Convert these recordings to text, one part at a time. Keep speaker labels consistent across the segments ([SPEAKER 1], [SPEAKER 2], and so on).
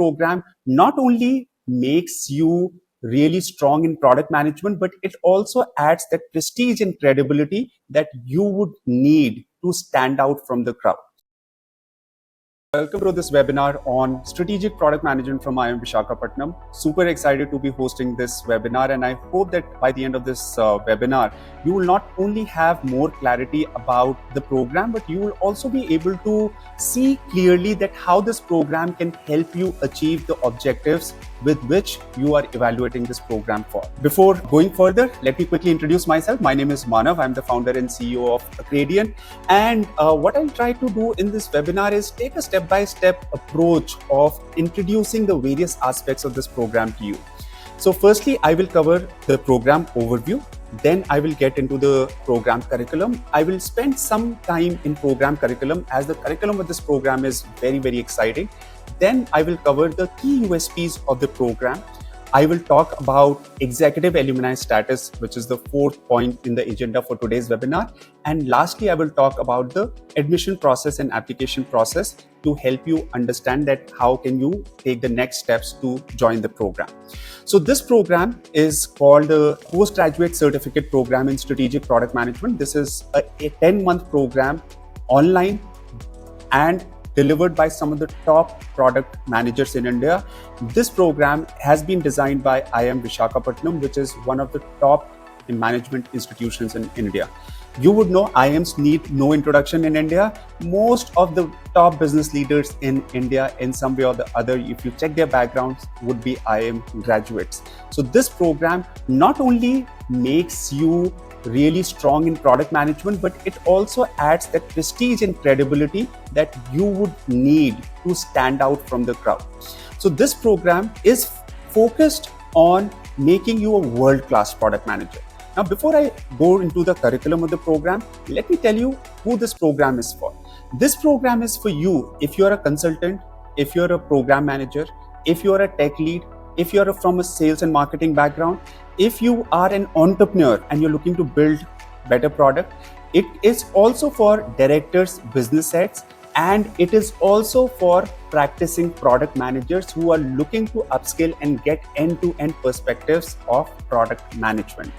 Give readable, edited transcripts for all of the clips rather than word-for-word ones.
[SPEAKER 1] program not only makes you really strong in product management, but it also adds that prestige and credibility that you would need to stand out from the crowd. Welcome to this webinar on strategic product management from IIM Visakhapatnam. Super excited to be hosting this webinar, and I hope that by the end of this webinar, you will not only have more clarity about the program, but you will also be able to see clearly that how this program can help you achieve the objectives with which you are evaluating this program for. Before going further, let me quickly introduce myself. My name is Manav. I'm the founder and CEO of Accredian. And what I'll try to do in this webinar is take a step-by-step approach of introducing the various aspects of this program to you. So firstly, I will cover the program overview. Then I will get into the program curriculum. I will spend some time in program curriculum as the curriculum of this program is very, very exciting. Then I will cover the key USPs of the program. I will talk about executive alumni status, which is the fourth point in the agenda for today's webinar. And lastly, I will talk about the admission process and application process to help you understand that how can you take the next steps to join the program. So this program is called the Postgraduate Certificate Program in Strategic Product Management. This is a 10-month program online and delivered by some of the top product managers in India. This program has been designed by IIM Visakhapatnam, which is one of the top management institutions in India. You would know IIMs need no introduction in India. Most of the top business leaders in India, in some way or the other, if you check their backgrounds, would be IIM graduates. So this program not only makes you really strong in product management, but it also adds that prestige and credibility that you would need to stand out from the crowd. So this program is focused on making you a world-class product manager. Now, before I go into the curriculum of the program, let me tell you who this program is for. This program is for you if you're a consultant, if you're a program manager, if you're a tech lead, if you're from a sales and marketing background, if you are an entrepreneur and you're looking to build better product. It is also for directors, business heads, and it is also for practicing product managers who are looking to upskill and get end-to-end perspectives of product management.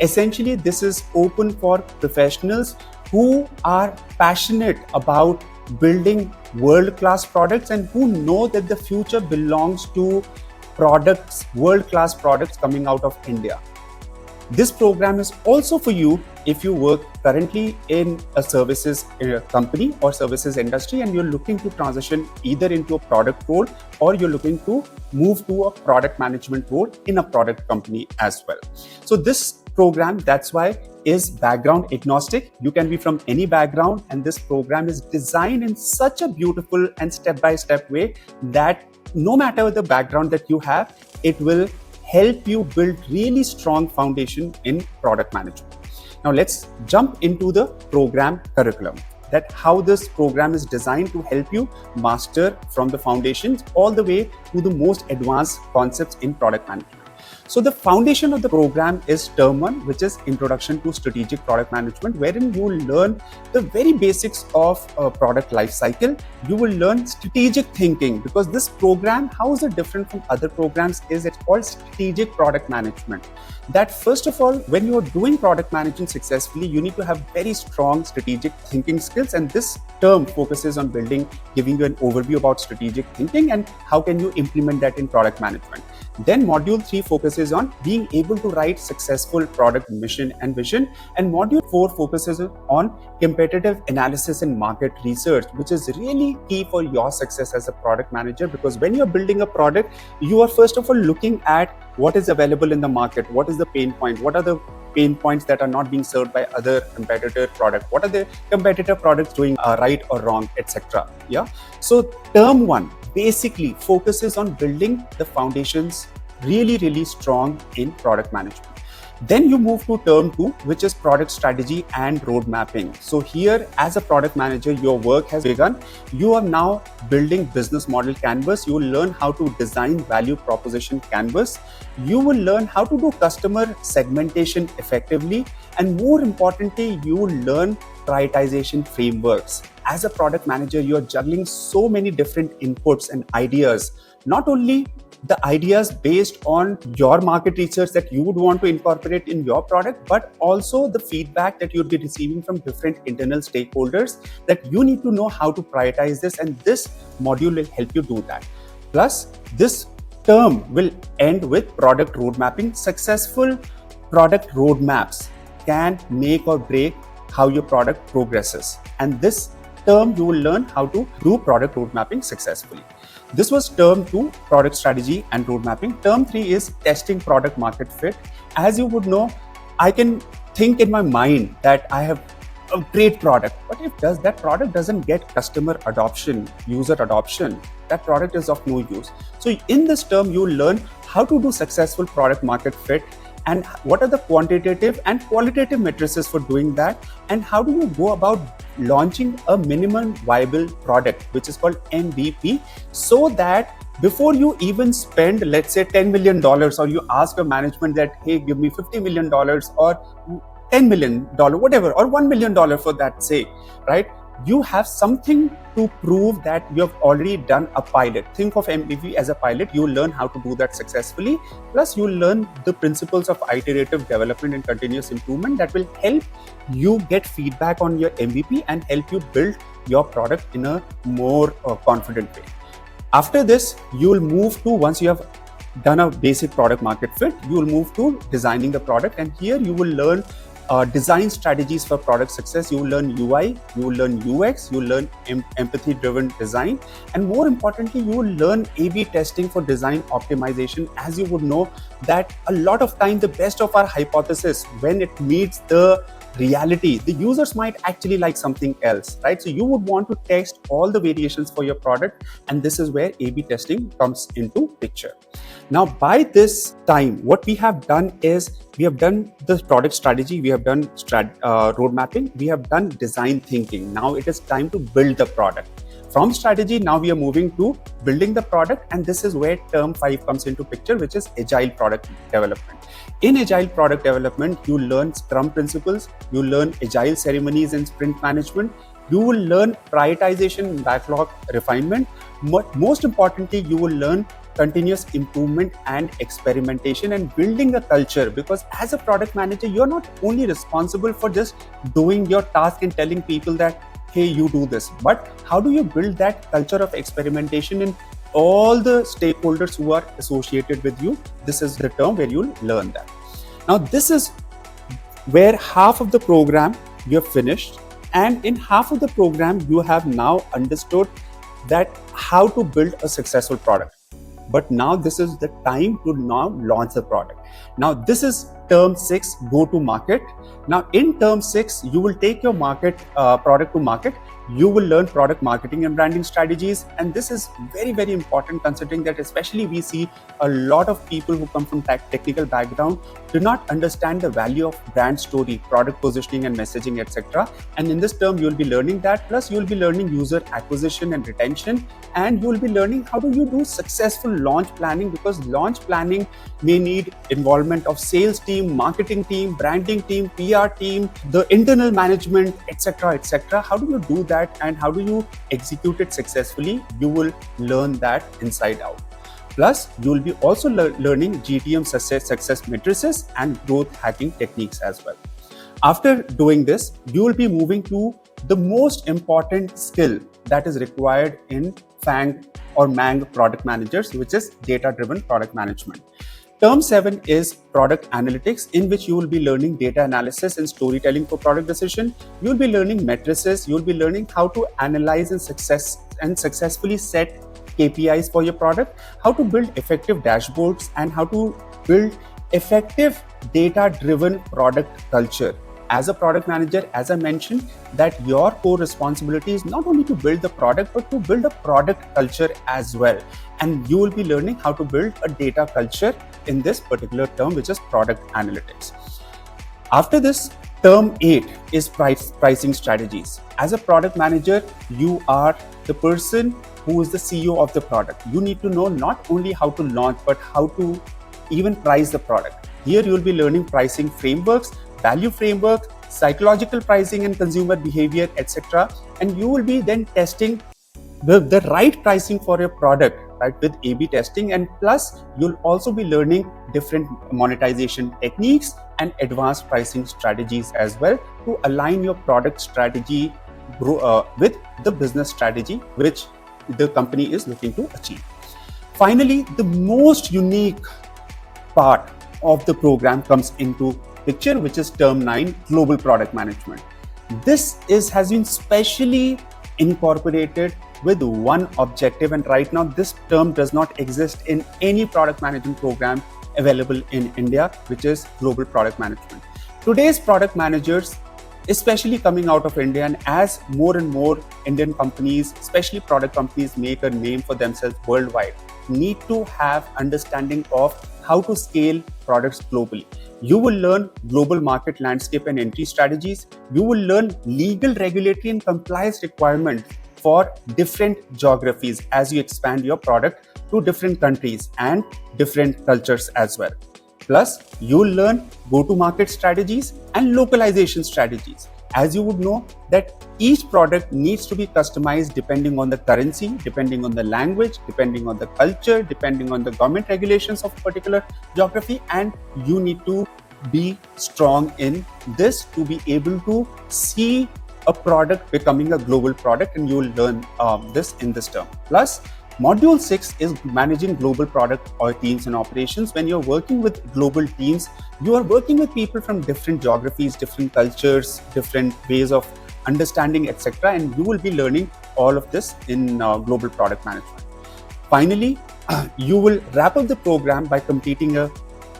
[SPEAKER 1] Essentially, this is open for professionals who are passionate about building world-class products and who know that the future belongs to products, world-class products coming out of India. This program is also for you if you work currently in a services company or services industry and you're looking to transition either into a product role or you're looking to move to a product management role in a product company as well. So this program, that's why, is background agnostic. You can be from any background, and this program is designed in such a beautiful and step-by-step way that no matter the background that you have, it will help you build really strong foundation in product management. Now let's jump into the program curriculum, that how this program is designed to help you master from the foundations all the way to the most advanced concepts in product management. So the foundation of the program is term 1, which is Introduction to Strategic Product Management, wherein you will learn the very basics of product life cycle. You will learn strategic thinking, because this program, how is it different from other programs, is it's called strategic product management. That first of all, when you are doing product management successfully, you need to have very strong strategic thinking skills, and this term focuses on giving you an overview about strategic thinking and how can you implement that in product management. Then module 3 focuses on being able to write successful product mission and vision, and module 4 focuses on competitive analysis and market research, which is really key for your success as a product manager, because when you're building a product, you are first of all looking at what is available in the market, what is the pain point, what are the pain points that are not being served by other competitor products, what are the competitor products doing right or wrong, etc. Yeah. So term 1 basically focuses on building the foundations really strong in product management. Then you move to term 2, which is product strategy and road mapping. So here, as a product manager, your work has begun. You are now building business model canvas. You will learn how to design value proposition canvas. You will learn how to do customer segmentation effectively. And more importantly, you will learn prioritization frameworks. As a product manager, you are juggling so many different inputs and ideas not only the ideas based on your market research that you would want to incorporate in your product, but also the feedback that you'll be receiving from different internal stakeholders, that you need to know how to prioritize this, and this module will help you do that. Plus, this term will end with product road mapping. Successful product roadmaps can make or break how your product progresses, and this term you will learn how to do product road mapping successfully. This was term 2, product strategy and road mapping. Term 3 is testing product market fit. As you would know, I can think in my mind that I have a great product, but if that product doesn't get customer adoption, user adoption, that product is of no use. So in this term, you will learn how to do successful product market fit, and what are the quantitative and qualitative matrices for doing that, and how do you go about launching a minimum viable product, which is called MVP, so that before you even spend, let's say, $10 million, or you ask your management that, hey, give me $50 million or $10 million, whatever, or $1 million for that sake, right? You have something to prove that you have already done a pilot. Think of MVP as a pilot. You learn how to do that successfully. Plus, you learn the principles of iterative development and continuous improvement that will help you get feedback on your MVP and help you build your product in a more confident way. After this, you will move to, once you have done a basic product market fit, you will move to designing the product, and here you will learn design strategies for product success. You will learn UI, you will learn UX, you will learn empathy-driven design, and more importantly, you will learn A/B testing for design optimization. As you would know that a lot of time, the best of our hypothesis, when it meets the reality, the users might actually like something else, right? So you would want to test all the variations for your product, and this is where A/B testing comes into picture. Now, by this time, what we have done is we have done the product strategy, we have done road mapping, we have done design thinking. Now it is time to build the product. From strategy, now we are moving to building the product, and this is where term 5 comes into picture, which is agile product development. In agile product development, you learn Scrum principles, you learn agile ceremonies and sprint management, you will learn prioritization and backlog refinement. Most importantly, you will learn continuous improvement and experimentation and building a culture, because as a product manager, you're not only responsible for just doing your task and telling people that, hey, you do this, but how do you build that culture of experimentation in all the stakeholders who are associated with you? This is the term where you'll learn that. Now, this is where half of the program you have finished, and in half of the program, you have now understood that how to build a successful product. But now this is the time to now launch the product. Now this is term 6, go to market. Now in term 6, you will take your product to market. You will learn product marketing and branding strategies. And this is very, very important, considering that especially we see a lot of people who come from technical background do not understand the value of brand story, product positioning and messaging, etc. And in this term, you will be learning that. Plus, you will be learning user acquisition and retention. And you will be learning how do you do successful launch planning, because launch planning may need involvement of sales team, marketing team, branding team, PR team, the internal management, etc., etc. How do you do that? And how do you execute it successfully? You will learn that inside out. Plus, you will be also learning GTM success matrices and growth hacking techniques as well. After doing this, you will be moving to the most important skill that is required in FANG or MANG product managers, which is data-driven product management. Term 7 is product analytics, in which you will be learning data analysis and storytelling for product decision. You will be learning matrices. You will be learning how to analyze and successfully set KPIs for your product, how to build effective dashboards, and how to build effective data-driven product culture. As a product manager, as I mentioned, that your core responsibility is not only to build the product, but to build a product culture as well. And you will be learning how to build a data culture in this particular term, which is product analytics. After this, term 8 is pricing strategies. As a product manager, you are the person who is the CEO of the product. You need to know not only how to launch, but how to even price the product. Here you will be learning pricing frameworks, value framework, psychological pricing and consumer behavior, etc. And you will be then testing the right pricing for your product right, with A/B testing, and plus you'll also be learning different monetization techniques and advanced pricing strategies as well to align your product strategy with the business strategy which the company is looking to achieve. Finally, the most unique part of the program comes into picture, which is term 9, global product management. This has been specially incorporated with one objective, and right now this term does not exist in any product management program available in India, which is global product management. Today's product managers, especially coming out of India, and as more and more Indian companies, especially product companies, make a name for themselves worldwide, need to have understanding of how to scale products globally. You will learn global market landscape and entry strategies. You will learn legal, regulatory, and compliance requirements for different geographies as you expand your product to different countries and different cultures as well. Plus, you'll learn go-to-market strategies and localization strategies. As you would know that each product needs to be customized depending on the currency, depending on the language, depending on the culture, depending on the government regulations of a particular geography, and you need to be strong in this to be able to see a product becoming a global product, and you will learn this in this term. Plus, Module 6 is managing global product or teams and operations. When you're working with global teams, you are working with people from different geographies, different cultures, different ways of understanding, etc. And you will be learning all of this in global product management. Finally, you will wrap up the program by completing a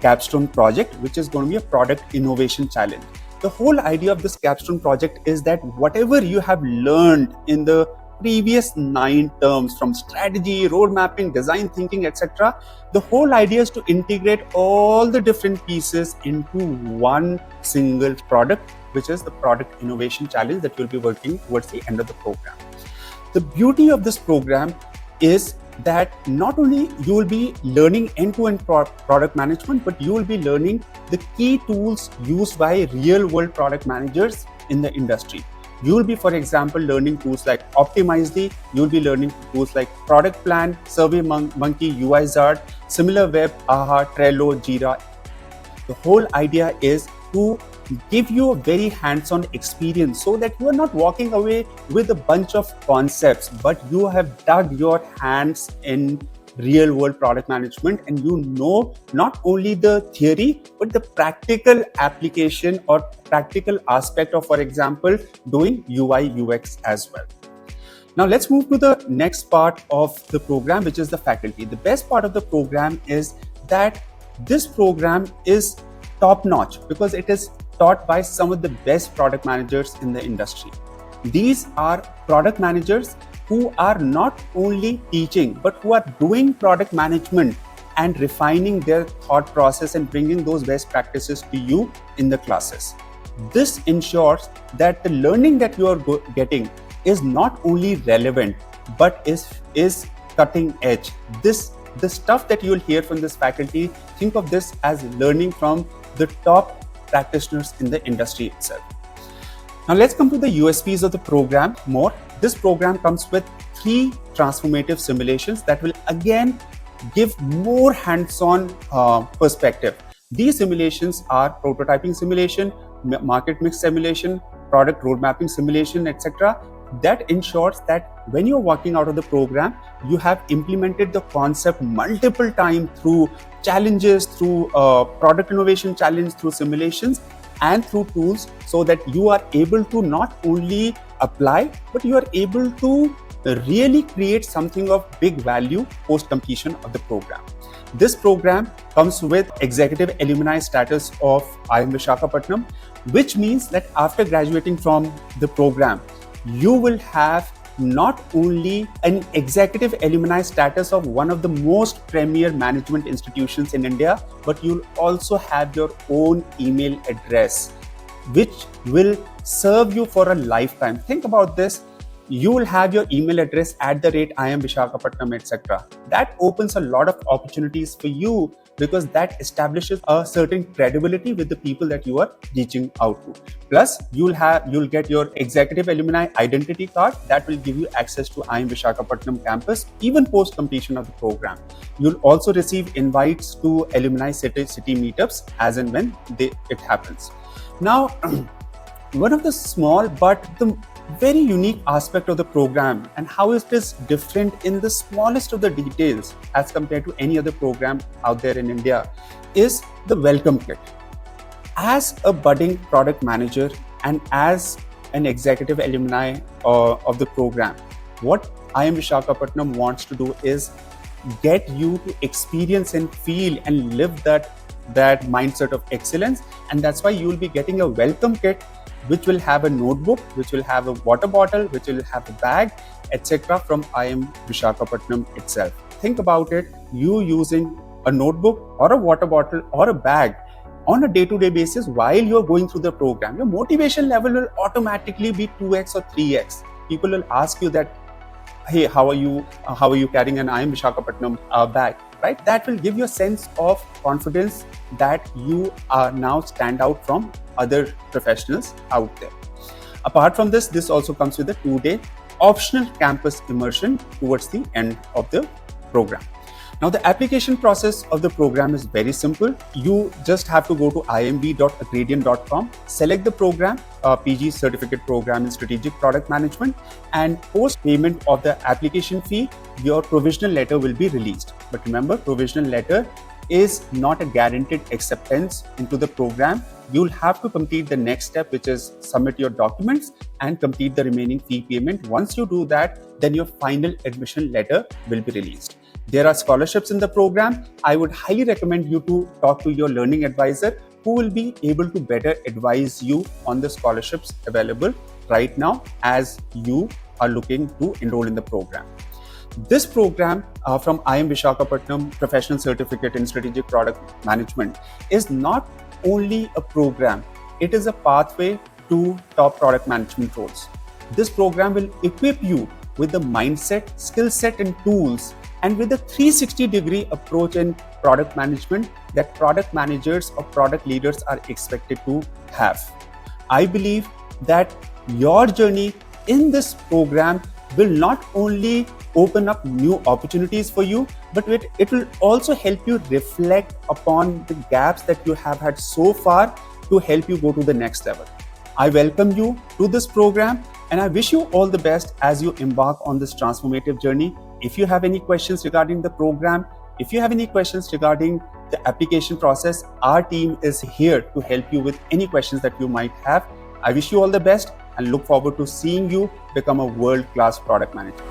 [SPEAKER 1] capstone project, which is going to be a product innovation challenge. The whole idea of this capstone project is that whatever you have learned in the previous 9 terms, from strategy, road mapping, design thinking, etc., the whole idea is to integrate all the different pieces into one single product, which is the product innovation challenge that you'll be working towards the end of the program. The beauty of this program is that not only you will be learning end-to-end product management, but you will be learning the key tools used by real-world product managers in the industry. You will be, for example, learning tools like Optimizely. You will be learning tools like Product Plan, SurveyMonkey, UiZard, SimilarWeb, AHA, Trello, Jira. The whole idea is to give you a very hands-on experience so that you are not walking away with a bunch of concepts, but you have dug your hands in real world product management, and you know not only the theory but the practical application or practical aspect of, for example, doing UI UX as well. Now let's move to the next part of the program, which is the faculty. The best part of the program is that this program is top notch because it is taught by some of the best product managers in the industry. These are product managers who are not only teaching, but who are doing product management and refining their thought process and bringing those best practices to you in the classes. This ensures that the learning that you are getting is not only relevant, but is cutting edge. The stuff that you will hear from this faculty, think of this as learning from the top practitioners in the industry itself. Now let's come to the USPs of the program more. This program comes with 3 transformative simulations that will again give more hands-on perspective. These simulations are prototyping simulation, market mix simulation, product road mapping simulation, etc. That ensures that when you're working out of the program, you have implemented the concept multiple times through challenges, through product innovation challenge, through simulations, and through tools, so that you are able to not only apply, but you are able to really create something of big value post completion of the program. This program comes with executive alumni status of IIM Visakhapatnam, which means that after graduating from the program, you will have not only an executive alumni status of one of the most premier management institutions in India, but you'll also have your own email address, which will serve you for a lifetime. Think about this. You will have your email address @ IIM Visakhapatnam, etc. That opens a lot of opportunities for you because that establishes a certain credibility with the people that you are reaching out to. Plus, you'll get your executive alumni identity card that will give you access to IIM Visakhapatnam campus even post completion of the program. You'll also receive invites to alumni city meetups as and when it happens. Now, one of the small but the very unique aspect of the program and how it is different in the smallest of the details as compared to any other program out there in India is the welcome kit. As a budding product manager and as an executive alumni of the program, what IIM Visakhapatnam wants to do is get you to experience and feel and live that mindset of excellence. And that's why you will be getting a welcome kit which will have a notebook, which will have a water bottle, which will have a bag, etc. from IIM Visakhapatnam itself. Think about it, you using a notebook or a water bottle or a bag on a day-to-day basis while you're going through the program, your motivation level will automatically be 2x or 3x. People will ask you that, hey, how are you carrying an IIM Visakhapatnam bag, right? That will give you a sense of confidence that you are now stand out from other professionals out there. Apart from this also comes with a 2-day optional campus immersion towards the end of the program. Now, the application process of the program is very simple. You just have to go to imb.accredian.com, select the program, PG Certificate Program in Strategic Product Management, and post payment of the application fee, your provisional letter will be released. But remember, provisional letter is not a guaranteed acceptance into the program. You'll have to complete the next step, which is submit your documents and complete the remaining fee payment. Once you do that, then your final admission letter will be released. There are scholarships in the program. I would highly recommend you to talk to your learning advisor who will be able to better advise you on the scholarships available right now as you are looking to enroll in the program. This program from IIM Visakhapatnam Professional Certificate in Strategic Product Management is not only a program, it is a pathway to top product management roles. This program will equip you with the mindset, skill set and tools, and with a 360-degree approach in product management that product managers or product leaders are expected to have. I believe that your journey in this program will not only open up new opportunities for you, but it will also help you reflect upon the gaps that you have had so far to help you go to the next level. I welcome you to this program and I wish you all the best as you embark on this transformative journey. If you have any questions regarding the program, if you have any questions regarding the application process, our team is here to help you with any questions that you might have. I wish you all the best and look forward to seeing you become a world-class product manager.